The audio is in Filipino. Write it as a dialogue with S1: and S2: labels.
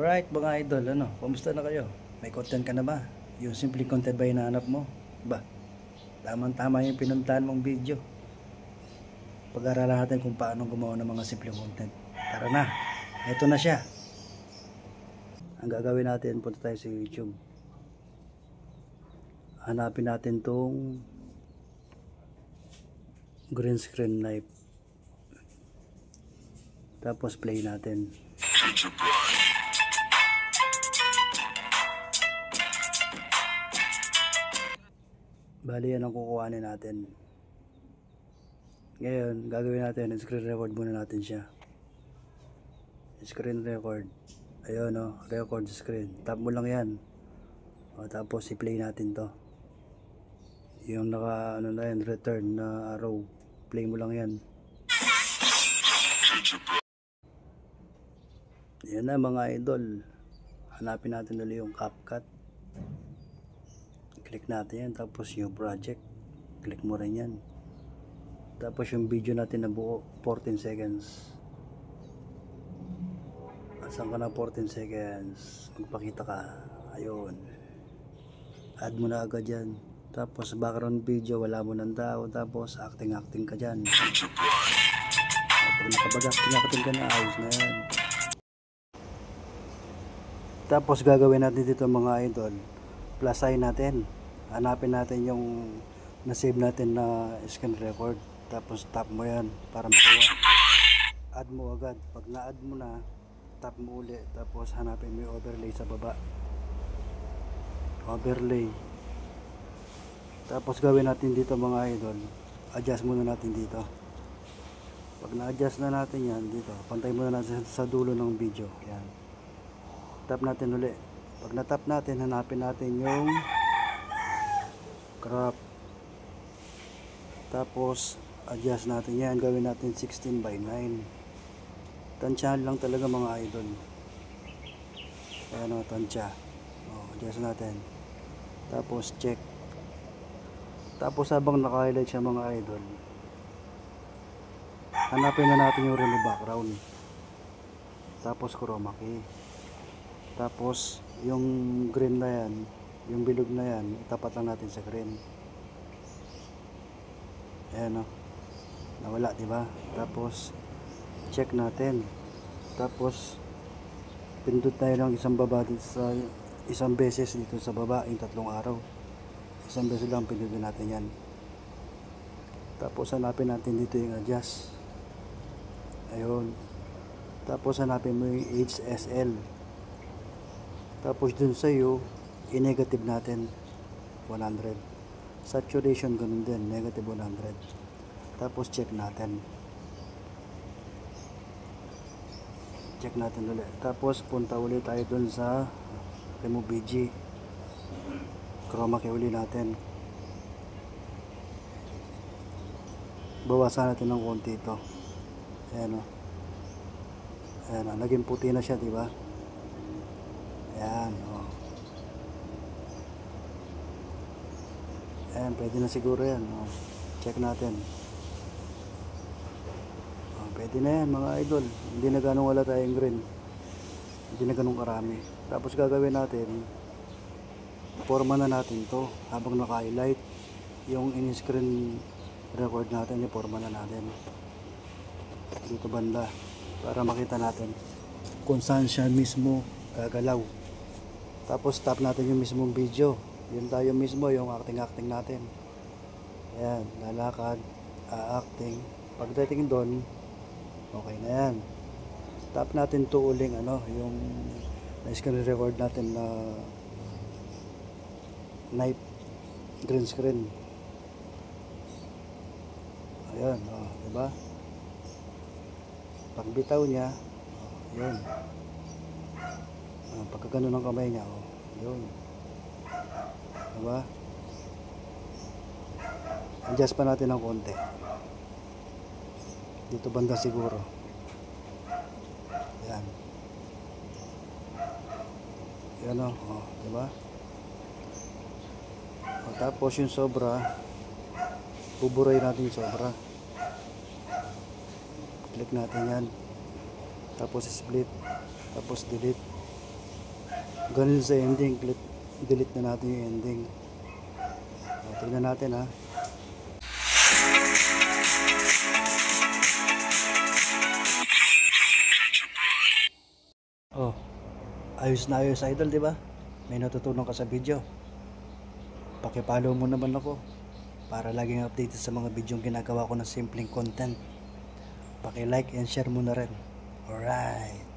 S1: Alright mga idol, kumusta na kayo? May content ka na ba? Yung simple content ba hinahanap mo? Ba, tamang-tama yung pinuntahan mong video. Pag-aralan natin kung paano gumawa ng mga simple content. Tara na, eto na siya. Ang gagawin natin, punta tayo sa YouTube. Hanapin natin tong green screen live. Tapos play natin. Bali yan ang kukuhanin natin. Ngayon, gagawin natin, screen record muna natin siya. Screen record. Ayun record screen. Tap mo lang yan. Tapos i-play natin to. Yung naka na yan, return na arrow. Play mo lang yan. Yan na mga idol. Hanapin natin ulit yung CapCut. Click natin yan, tapos yung project, click mo rin yan. Tapos yung video natin na buo, 14 seconds. Asan ka na 14 seconds? Magpakita ka. Ayun. Add mo na agad yan. Tapos background video, wala mo ng tao. Tapos acting ka dyan. Pag nakapag-acting ka na, ayos na yan. Tapos gagawin natin dito mga idol, plus sign natin. Hanapin natin yung na-save natin na screen record. Tapos tap mo yan para makuha. Add mo agad. Pag na-add mo na, tap mo uli. Tapos hanapin mo yung overlay sa baba. Overlay. Tapos gawin natin dito mga idol, adjust muna natin dito. Pag na-adjust na natin yan dito, pantay muna natin sa dulo ng video. Yan. Tap natin uli. Pag na-tap natin, hanapin natin yung crop. Tapos adjust natin yan. Gawin natin 16:9. Tansyahan lang talaga mga idol. Ayan tansya. Adjust natin. Tapos check. Tapos habang naka-highlight siya mga idol, hanapin na natin yung remove background. Tapos chroma key. Tapos yung green na yan, yung bilog na yan, itapat lang natin sa green. Ayan nawala, diba? Tapos check natin. Tapos pindot tayo ng isang baba dito sa isang beses dito sa baba, yung 3 araw. Isang beses lang pindutin natin yan. Tapos hanapin natin dito yung adjust. Ayun. Tapos hanapin mo yung HSL. Tapos dun sa iyo, i-negative natin 100. Saturation ganun din, negative 100. Tapos check natin. Check natin ulit. Tapos punta ulit tayo dun sa remove BG. Chroma key ulit natin. Bawasan natin ng konti ito. Ayan Ayan naging puti na siya, diba? Ayan Ayan, pwede na siguro yan. Check natin. Pwede na yan mga idol. Hindi na ganong wala tayong green. Hindi na ganong karami. Tapos gagawin natin, forma na natin to habang naka-highlight. Yung in-screen record natin, i-forma na natin dito banda para makita natin kung saan siya mismo gagalaw. Tapos tap natin yung mismong video, yun tayo mismo yung acting natin. Ayan, lalakad, acting. Pagdating doon, okay na yan. Tap natin to uling yung na-screen record natin na knife green screen. Ayan, diba? Pag bitaw niya, yun. Pagka ganun ng kamay niya, yun. Diba? Adjust pa natin ng konti. Dito banda siguro. Ayan. Yan diba? Tapos yung sobra, buburay natin yung sobra. Click natin yan. Tapos split. Tapos delete. Ganun sa ending, delete na natin yung ending. Tignan natin ha. Oh, ayos na ayos idol, di ba? May natutunan ka sa video. Paki-follow mo naman ako para laging updated sa mga video ginagawa ko ng simpleng content. Paki-like and share mo na rin. Alright.